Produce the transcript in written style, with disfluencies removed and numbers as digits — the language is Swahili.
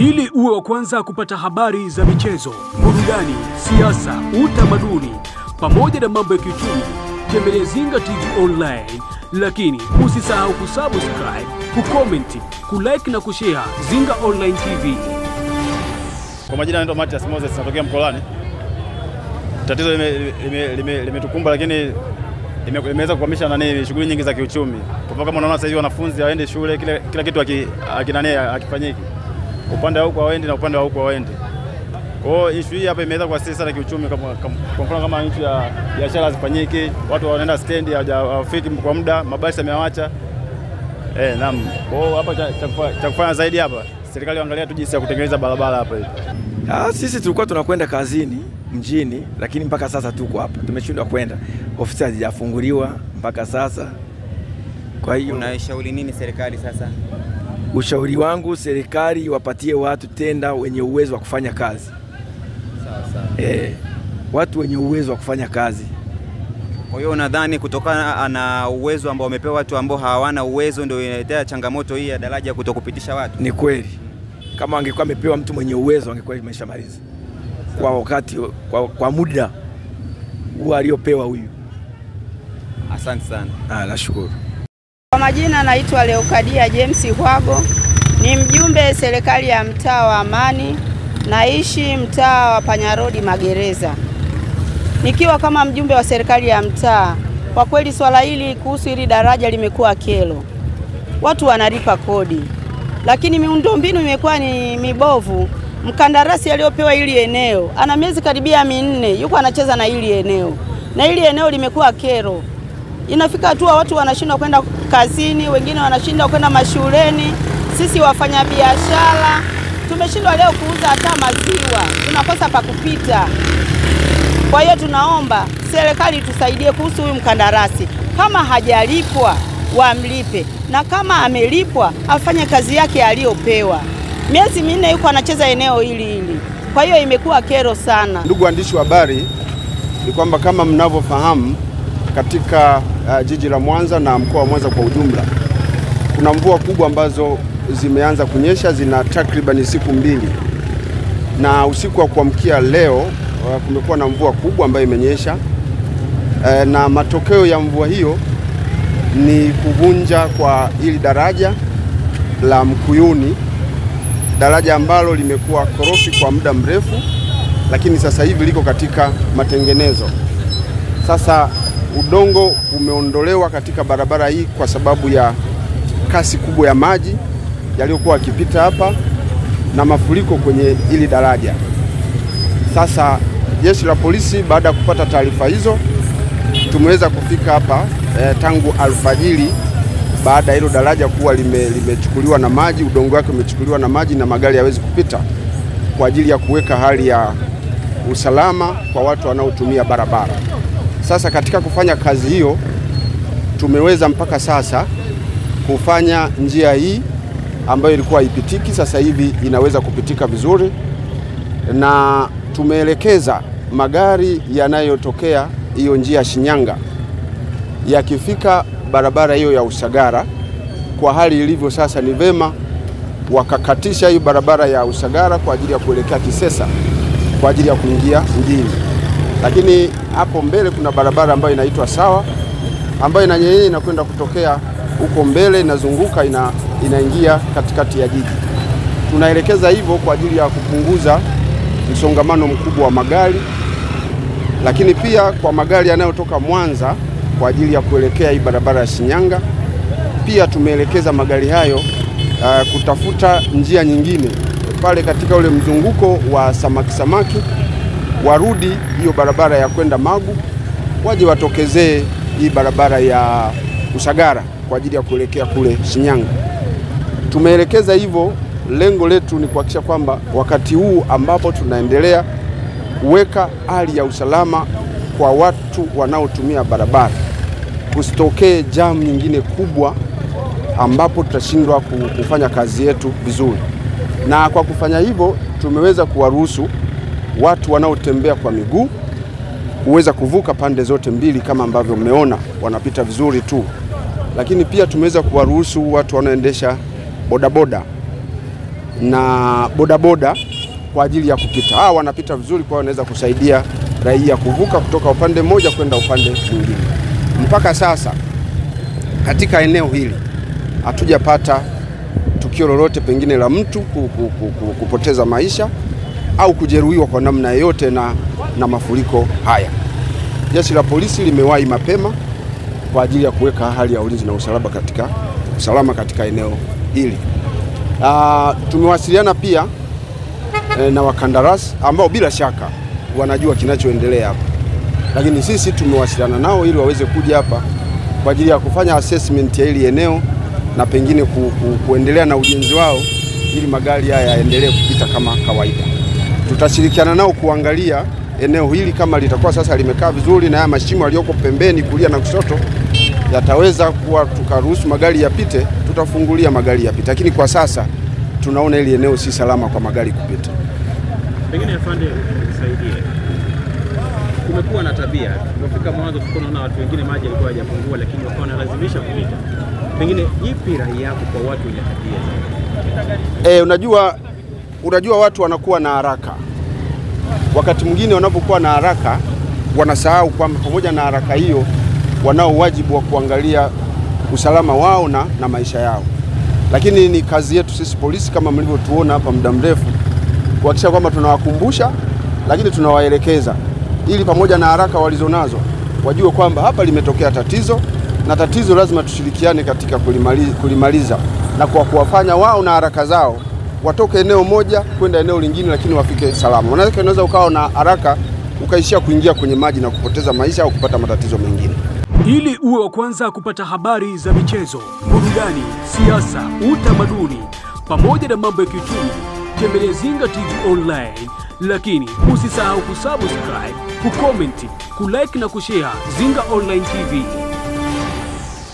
Ili uwe wa kwanza kupata habari za michezo, burudani, siasa, utamaduni pamoja na mambo ya kiuchumi, tembelea Zinga TV Online. Lakini usisahau kusubscribe, kucomment, kulike na kushare Zinga Online TV. Kwa majina naitwa Matias Moses, natokea Mkolani. Tatizo limetukumba lakini imeweza kuhamisha shughuli nyingi za kiuchumi. Kwa kama unaona sasa hivi wanafunzi waende shule, kila kitu akifanyiki. Upande wa huko waende na upande wa huko waende. Kwa hiyo issue hii hapa imeweza kuathiri sana kiuchumi, kwa mfano kama issue ya biashara hazifanyiki, watu wanaenda stendi hawafiki kwa muda, mabasi yamewacha. Naam. Kwa hiyo hapa cha kufanya zaidi hapa, serikali angalia tu jinsi ya kutengeneza barabara hapa hivi. Sisi tulikuwa tunakwenda kazini mjini, lakini mpaka sasa tuko hapa. Tumeshindwa kwenda. Ofisi hazijafunguliwa mpaka sasa. Kwa hiyo unashauri nini serikali sasa? Ushauri wangu, serikali wapatie watu tenda wenye uwezo wa kufanya kazi. Sawa. Watu wenye uwezo wa kufanya kazi. Kwa hiyo unadhani kutokana na uwezo ambao wamepewa watu ambao hawana uwezo ndio inaletea changamoto hii ya daraja kutokupitisha watu? Ni kweli. Kama angekuwa amepewa mtu mwenye uwezo angekuwa imeshamaliza. Kwa wakati kwa muda huo aliopewa huyu. Asante sana. Nashukuru. Kwa majina naitwa Leokadia James Hwago, ni mjumbe serikali ya mtaa wa Amani, naishi mtaa wa Panyarodi Magereza. Nikiwa kama mjumbe wa serikali ya mtaa, kwa kweli swala hili kuhusu hili daraja limekuwa kero. Watu wanalipa kodi, lakini miundombinu imekuwa ni mibovu. Mkandarasi aliyopewa hili eneo ana miezi karibia 4 yuko anacheza na hili eneo. Na hili eneo limekuwa kero. Inafika hatua watu wanashindwa kwenda kazini, wengine wanashindwa kwenda mashuleni. Sisi wafanyabiashara tumeshindwa leo kuuza hata maziwa, tunakosa pa kupita. Kwa hiyo tunaomba serikali tusaidie kuhusu huyu mkandarasi. Kama hajalipwa wamlipe, na kama amelipwa afanye kazi yake aliyopewa. Miezi 4 yuko anacheza eneo hili. Kwa hiyo imekuwa kero sana. Ndugu waandishi wa habari, ni kwamba kama mnavyofahamu katika jiji la Mwanza na mkoa wa Mwanza kwa ujumla, kuna mvua kubwa ambazo zimeanza kunyesha, zina takriban siku 2. Na usiku wa kuamkia leo kumekuwa na mvua kubwa ambayo imenyesha, na matokeo ya mvua hiyo ni kuvunja kwa hili daraja la Mkuyuni, daraja ambalo limekuwa korofi kwa muda mrefu, lakini sasa hivi liko katika matengenezo. Sasa udongo umeondolewa katika barabara hii kwa sababu ya kasi kubwa ya maji yaliyokuwa yakipita hapa na mafuriko kwenye hili daraja. Sasa jeshi la polisi baada ya kupata taarifa hizo tumeweza kufika hapa tangu alfajiri, baada ya hilo daraja kuwa limechukuliwa na maji, udongo wake umechukuliwa na maji na magari hawezi kupita, kwa ajili ya kuweka hali ya usalama kwa watu wanaotumia barabara. Sasa katika kufanya kazi hiyo tumeweza mpaka sasa kufanya njia hii ambayo ilikuwa haipitiki, sasa hivi inaweza kupitika vizuri, na tumeelekeza magari yanayotokea hiyo njia ya Shinyanga yakifika barabara hiyo ya Usagara, kwa hali ilivyo sasa ni vema wakakatisha hiyo barabara ya Usagara kwa ajili ya kuelekea Kisesa kwa ajili ya kuingia mjini. Lakini hapo mbele kuna barabara ambayo inaitwa Sawa, ambayo inakwenda kutokea huko mbele, inazunguka inaingia katikati ya jiji. Tunaelekeza hivyo kwa ajili ya kupunguza msongamano mkubwa wa magari, lakini pia kwa magari yanayotoka Mwanza kwa ajili ya kuelekea hii barabara ya Shinyanga, pia tumeelekeza magari hayo kutafuta njia nyingine pale katika ule mzunguko wa samaki warudi hiyo barabara ya kwenda Magu, waje watokezee hii barabara ya Usagara kwa ajili ya kuelekea kule Shinyanga. Tumeelekeza hivyo, lengo letu ni kuhakikisha kwamba wakati huu ambapo tunaendelea kuweka hali ya usalama kwa watu wanaotumia barabara, kusitokee jamu nyingine kubwa ambapo tutashindwa kufanya kazi yetu vizuri. Na kwa kufanya hivyo tumeweza kuwaruhusu watu wanaotembea kwa miguu kuweza kuvuka pande zote mbili kama ambavyo mmeona wanapita vizuri tu. Lakini pia tumeweza kuwaruhusu watu wanaoendesha bodaboda na bodaboda kwa ajili ya kupita. Hawa wanapita vizuri, kwa wanaweza kusaidia raia kuvuka kutoka upande mmoja kwenda upande mwingine. Mpaka sasa katika eneo hili hatujapata tukio lolote pengine la mtu kupoteza maisha au kujeruhiwa kwa namna yoyote na mafuriko haya. Jeshi la polisi limewahi mapema kwa ajili ya kuweka hali ya ulinzi na usalama katika eneo hili. Tumewasiliana pia na wakandarasi ambao bila shaka wanajua kinachoendelea hapa, lakini sisi tumewasiliana nao ili waweze kuja hapa kwa ajili ya kufanya assessment ya hili eneo na pengine kuendelea na ujenzi wao ili magari haya yaendelee kupita kama kawaida. Tutashirikiana nao kuangalia eneo hili kama litakuwa sasa limekaa vizuri na haya mashimo yaliyoko pembeni kulia na kushoto yataweza kuwa tukaruhusu magari yapite, tutafungulia magari yapite. Lakini kwa sasa tunaona hili eneo si salama kwa magari kupita. Pengine afande nisaidie. Kumekuwa na tabia, tunafika mwanzo tunaona watu wengine maji yalikuwa hayajapungua lakini wakawa wanalazimisha kupita. Pengine ipi rai yako kwa watu wenye tabia? Unajua watu wanakuwa na haraka. Wakati mwingine wanapokuwa na haraka wanasahau kwamba pamoja na haraka hiyo wanao wajibu wa kuangalia usalama wao na maisha yao. Lakini ni kazi yetu sisi polisi, kama mlivyotuona hapa muda mrefu, kuhakikisha kwamba tunawakumbusha lakini tunawaelekeza ili pamoja na haraka walizonazo wajue kwamba hapa limetokea tatizo, na tatizo lazima tushirikiane katika kulimaliza, na kwa kuwafanya wao na haraka zao watoke eneo moja kwenda eneo lingine lakini wafike salama. Unaweza ukawa na haraka ukaishia kuingia kwenye maji na kupoteza maisha au kupata matatizo mengine. Ili uwe wa kwanza kupata habari za michezo, burudani, siasa, utamaduni pamoja na mambo ya kiuchumi, tembelea Zinga TV Online, lakini usisahau kusubscribe, kucomment, kulike na kushare Zinga Online TV.